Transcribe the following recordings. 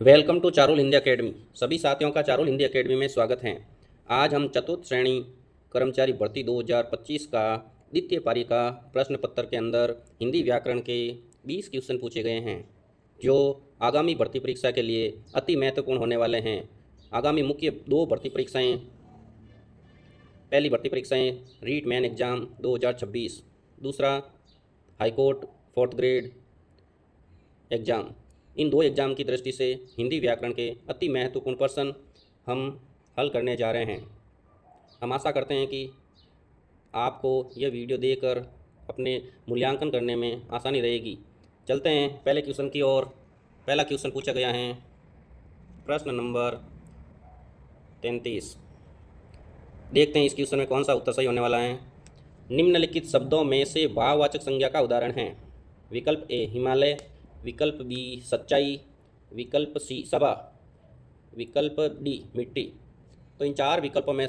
Welcome to Charul Hindi academy. सभी साथियों का चारुल हिंदी एकेडमी में स्वागत है। आज हम चतुर्थ श्रेणी कर्मचारी भर्ती 2025 का द्वितीय पारी का प्रश्न पत्र के अंदर हिंदी व्याकरण के 20 क्वेश्चन पूछे गए हैं, जो आगामी भर्ती परीक्षा के लिए अति महत्वपूर्ण होने वाले हैं। आगामी मुख्य दो भर्ती परीक्षाएँ, पहली भर्ती परीक्षाएँ रीट मेन एग्ज़ाम 2026, दूसरा हाईकोर्ट 4th ग्रेड एग्ज़ाम। इन दो एग्ज़ाम की दृष्टि से हिंदी व्याकरण के अति महत्वपूर्ण प्रश्न हम हल करने जा रहे हैं। हम आशा करते हैं कि आपको यह वीडियो देखकर अपने मूल्यांकन करने में आसानी रहेगी। चलते हैं पहले क्वेश्चन की ओर। पहला क्वेश्चन पूछा गया है प्रश्न नंबर 33। देखते हैं इस क्वेश्चन में कौन सा उत्तर सही होने वाला है। निम्नलिखित शब्दों में से भाववाचक संज्ञा का उदाहरण है। विकल्प ए हिमालय, विकल्प बी सच्चाई, विकल्प सी सभा, विकल्प डी मिट्टी। तो इन चार विकल्पों में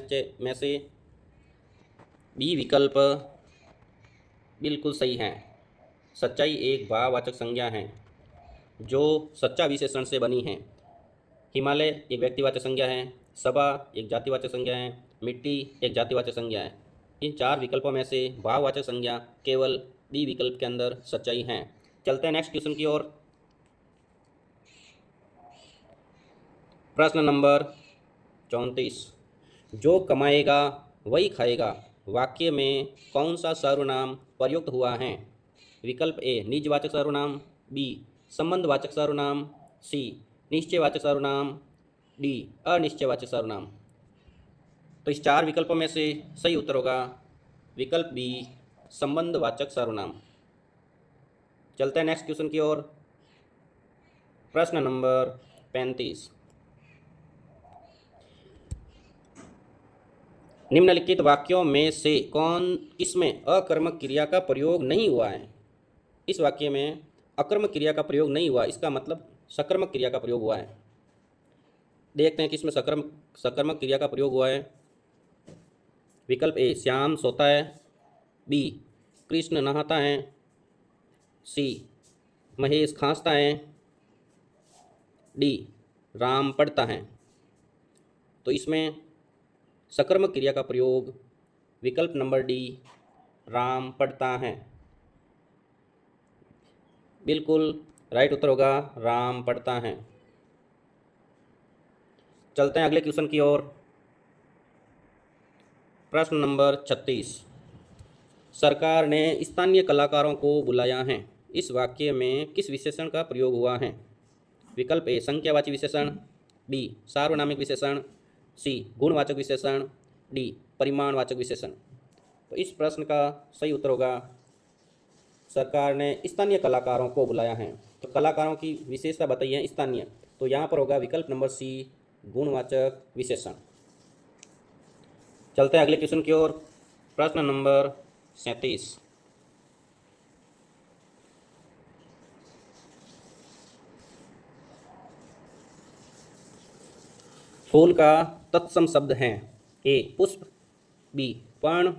से बी विकल्प बिल्कुल सही है। सच्चाई एक भाववाचक संज्ञा है जो सच्चा विशेषण से बनी है। हिमालय एक व्यक्तिवाचक संज्ञा है, सभा एक जातिवाचक संज्ञा है, मिट्टी एक जातिवाचक संज्ञा है। इन चार विकल्पों में से भाववाचक संज्ञा केवल बी विकल्प के अंदर सच्चाई है। चलते हैं नेक्स्ट क्वेश्चन की ओर। प्रश्न नंबर 34। जो कमाएगा वही खाएगा वाक्य में कौन सा सर्वनाम प्रयुक्त हुआ है। विकल्प ए निजवाचक सर्वनाम, बी संबंधवाचक सर्वनाम, सी निश्चयवाचक सर्वनाम, डी अनिश्चयवाचक सर्वनाम। तो इस चार विकल्पों में से सही उत्तर होगा विकल्प बी संबंधवाचक सर्वनाम। चलते हैं नेक्स्ट क्वेश्चन की ओर। प्रश्न नंबर 35। निम्नलिखित वाक्यों में से किसमें अकर्मक क्रिया का प्रयोग नहीं हुआ है। इस वाक्य में अकर्मक क्रिया का प्रयोग नहीं हुआ, इसका मतलब सकर्मक क्रिया का प्रयोग हुआ है। देखते हैं किसमें सकर्मक क्रिया का प्रयोग हुआ है। विकल्प ए श्याम सोता है, बी कृष्ण नहाता है, सी महेश खांसता है, डी राम पढ़ता है। तो इसमें सकर्मक क्रिया का प्रयोग विकल्प नंबर डी राम पढ़ता है। बिल्कुल राइट उत्तर होगा राम पढ़ता है। चलते हैं अगले क्वेश्चन की ओर। प्रश्न नंबर 36। सरकार ने स्थानीय कलाकारों को बुलाया है। इस वाक्य में किस विशेषण का प्रयोग हुआ है। विकल्प ए संख्यावाची विशेषण, बी सार्वनामिक विशेषण, सी गुणवाचक विशेषण, डी परिमाणवाचक विशेषण। तो इस प्रश्न का सही उत्तर होगा सरकार ने स्थानीय कलाकारों को बुलाया है। तो कलाकारों की विशेषता बताइए स्थानीय, तो यहाँ पर होगा विकल्प नंबर सी गुणवाचक विशेषण। चलते हैं अगले क्वेश्चन की ओर। प्रश्न नंबर 37। फूल का तत्सम शब्द है। ए पुष्प, बी पर्ण,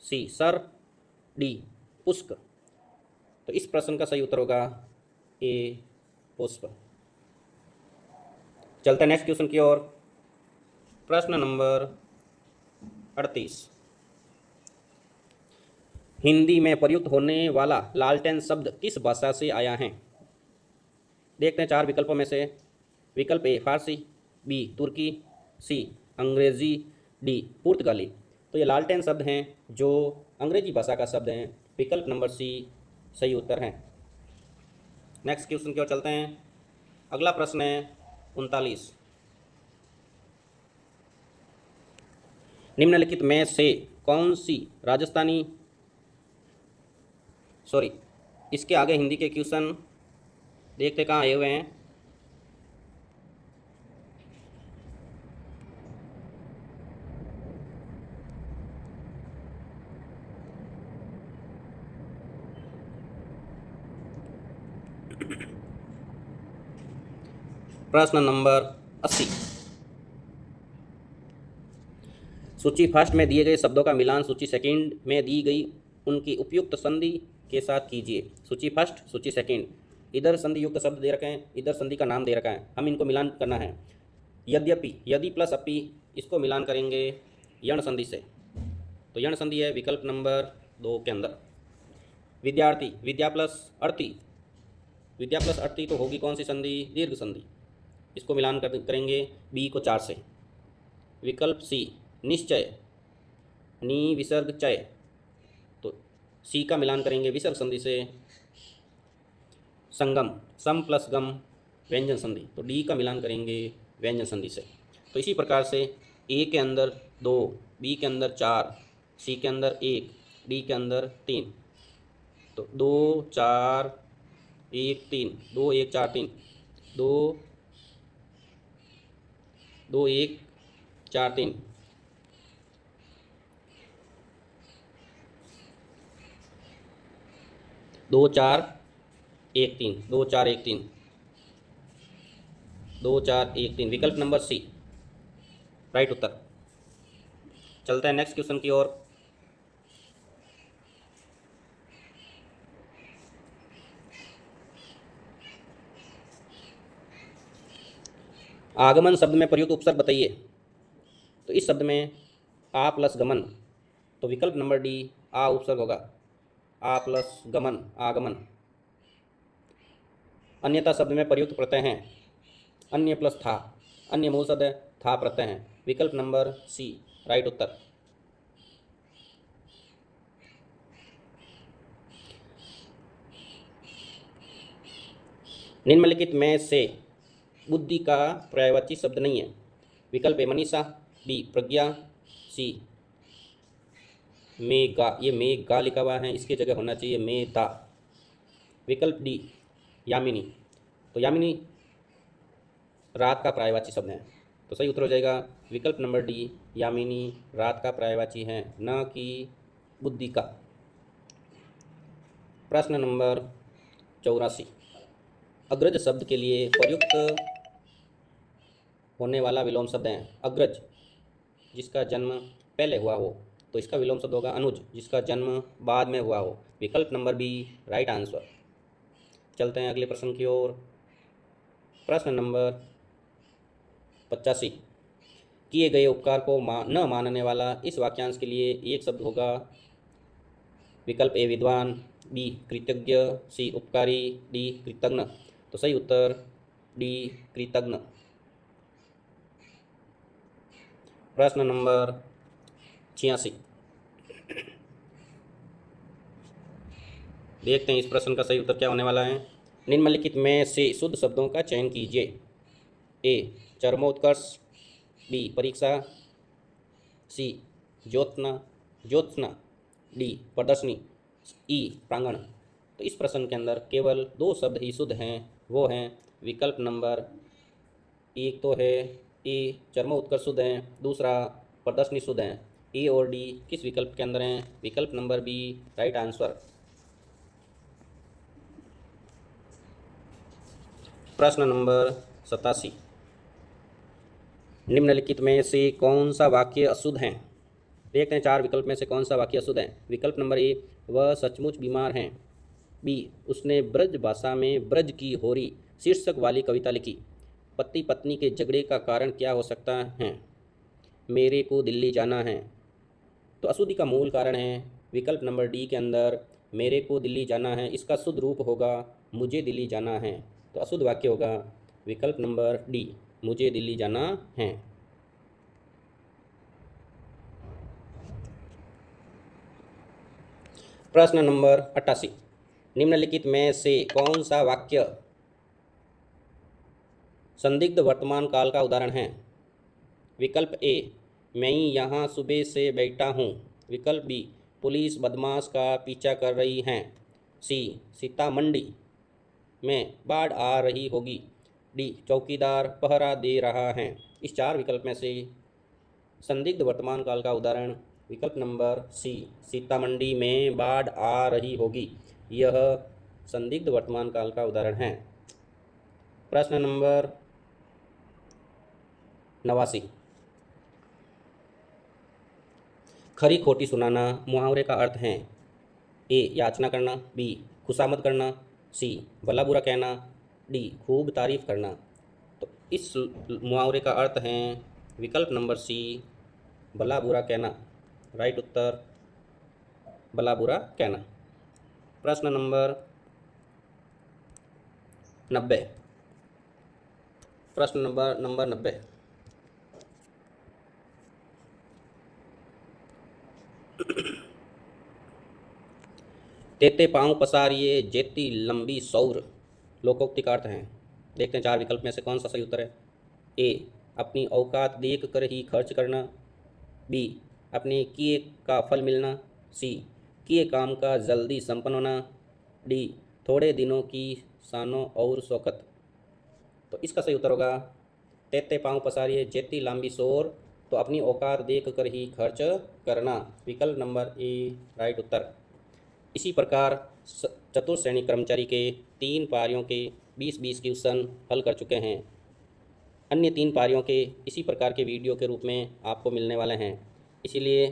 सी सर, डी पुष्क। तो इस प्रश्न का सही उत्तर होगा ए पुष्प। चलते हैं नेक्स्ट क्वेश्चन की ओर। प्रश्न नंबर 38। हिंदी में प्रयुक्त होने वाला लालटेन शब्द किस भाषा से आया है। देखते हैं चार विकल्पों में से। विकल्प ए फारसी, बी तुर्की, सी अंग्रेजी, डी पुर्तगाली। तो ये लालटेन शब्द हैं जो अंग्रेजी भाषा का शब्द हैं। विकल्प नंबर सी सही उत्तर है। नेक्स्ट क्वेश्चन की ओर चलते हैं। अगला प्रश्न है 39। निम्नलिखित में से कौन सी राजस्थानी इसके आगे हिंदी के क्वेश्चन देखते कहाँ आए हुए हैं। प्रश्न नंबर 80। सूची फर्स्ट में दिए गए शब्दों का मिलान सूची सेकंड में दी गई उनकी उपयुक्त संधि के साथ कीजिए। सूची फर्स्ट, सूची सेकंड। इधर संधि युक्त शब्द दे रखे हैं, इधर संधि का नाम दे रखा है, हम इनको मिलान करना है। यद्यपि, यदि प्लस अपि, इसको मिलान करेंगे यण संधि से, तो यण संधि है विकल्प नंबर 2 के अंदर। विद्यार्थी, विद्या प्लस अर्थी, विद्या प्लस अर्थी तो होगी कौन सी संधि? दीर्घ संधि। इसको मिलान करेंगे बी को 4 से। विकल्प सी निश्चय, नी विसर्ग चय, तो सी का मिलान करेंगे विसर्ग संधि से। संगम, सम प्लस गम व्यंजन संधि, तो डी का मिलान करेंगे व्यंजन संधि से। तो इसी प्रकार से ए के अंदर 2, बी के अंदर 4, सी के अंदर 1, डी के अंदर 3, तो 2 4 1 3, 2 1 4 3, 2 2 1 4 3, 2 4 1 3, 2 4 1 3, 2 4 1 3, विकल्प नंबर सी राइट उत्तर। चलते हैं नेक्स्ट क्वेश्चन की ओर। आगमन शब्द में प्रयुक्त उपसर्ग बताइए। तो इस शब्द में आ प्लस गमन, तो विकल्प नंबर डी आ उपसर्ग होगा। आ प्लस गमन, आगमन। अन्यथा शब्द में प्रयुक्त प्रत्यय हैं अन्य प्लस था, अन्य मूल शब्द है, था प्रत्यय हैं, विकल्प नंबर सी राइट उत्तर। निम्नलिखित में से बुद्धि का पर्यायवाची शब्द नहीं है। विकल्प ए मनीषा, बी प्रज्ञा, सी मेघा, ये मेघा लिखा हुआ है, इसकी जगह होना चाहिए मेधा। विकल्प डी यामिनी, तो यामिनी रात का पर्यायवाची शब्द है, तो सही उत्तर हो जाएगा विकल्प नंबर डी यामिनी रात का पर्यायवाची है, न कि बुद्धि का। प्रश्न नंबर 84, अग्रज शब्द के लिए प्रयुक्त होने वाला विलोम शब्द है। अग्रज जिसका जन्म पहले हुआ हो, तो इसका विलोम शब्द होगा अनुज जिसका जन्म बाद में हुआ हो, विकल्प नंबर बी राइट आंसर। चलते हैं अगले प्रश्न की ओर। प्रश्न नंबर 85, किए गए उपकार को न मानने वाला इस वाक्यांश के लिए एक शब्द होगा। विकल्प ए विद्वान, बी कृतज्ञ, सी उपकारी, डी कृतज्ञ, तो सही उत्तर डी कृतज्ञ। प्रश्न नंबर 86, देखते हैं इस प्रश्न का सही उत्तर क्या होने वाला है। निम्नलिखित में से शुद्ध शब्दों का चयन कीजिए। ए चरमोत्कर्ष, बी परीक्षा, सी ज्योत्सना, डी प्रदर्शनी, ई प्रांगण। तो इस प्रश्न के अंदर केवल 2 शब्द ही शुद्ध हैं, वो हैं विकल्प नंबर एक तो है ए चरमोत्कर्ष शुद्ध है, दूसरा प्रदर्शनी शुद्ध है। ए और डी किस विकल्प के अंदर हैं? विकल्प नंबर बी राइट आंसर। प्रश्न नंबर 87, निम्नलिखित में से कौन सा वाक्य अशुद्ध है? देखते हैं 4 विकल्प में से कौन सा वाक्य अशुद्ध है। विकल्प नंबर ए वह सचमुच बीमार हैं, बी उसने ब्रज भाषा में ब्रज की होरी शीर्षक वाली कविता लिखी, पति पत्नी के झगड़े का कारण क्या हो सकता है? मेरे को दिल्ली जाना है। तो अशुद्धि का मूल कारण है विकल्प नंबर डी के अंदर मेरे को दिल्ली जाना है, इसका शुद्ध रूप होगा मुझे दिल्ली जाना है। तो अशुद्ध वाक्य होगा विकल्प नंबर डी मुझे दिल्ली जाना है। प्रश्न नंबर 88, निम्नलिखित में से कौन सा वाक्य संदिग्ध वर्तमान काल का उदाहरण है? विकल्प ए मैं यहाँ सुबह से बैठा हूँ, विकल्प बी पुलिस बदमाश का पीछा कर रही है, सी सीतामंडी में बाढ़ आ रही होगी, डी चौकीदार पहरा दे रहा है। इस 4 विकल्प में से संदिग्ध वर्तमान काल का उदाहरण विकल्प नंबर सी सीतामंडी में बाढ़ आ रही होगी, यह संदिग्ध वर्तमान काल का उदाहरण है। प्रश्न नंबर 89, खरी खोटी सुनाना मुहावरे का अर्थ है। ए याचना करना, बी खुशामद करना, सी भला बुरा कहना, डी खूब तारीफ करना। तो इस मुहावरे का अर्थ है विकल्प नंबर सी, भला बुरा कहना। राइट उत्तर भला बुरा कहना। प्रश्न नंबर 90। प्रश्न नंबर 90। तेते पाँव पसारिए जेती लंबी सौर लोकोक्ति का अर्थ है। देखते हैं चार विकल्प में से कौन सा सही उत्तर है। ए अपनी औकात देख कर ही खर्च करना, बी अपने किए का फल मिलना, सी किए काम का जल्दी संपन्न होना, डी थोड़े दिनों की शानो और शौकत। तो इसका सही उत्तर होगा तेते पाँव पसारिए जेती लंबी सौर, तो अपनी औकात देख कर ही खर्च करना, विकल्प नंबर ए राइट उत्तर। इसी प्रकार चतुर्थ श्रेणी कर्मचारी के 3 पारियों के 20-20 क्वेश्चन हल कर चुके हैं। अन्य 3 पारियों के इसी प्रकार के वीडियो के रूप में आपको मिलने वाले हैं। इसीलिए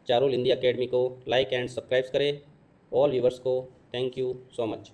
चारुल हिंदी एकेडमी को लाइक एंड सब्सक्राइब करें। ऑल व्यूवर्स को थैंक यू सो मच।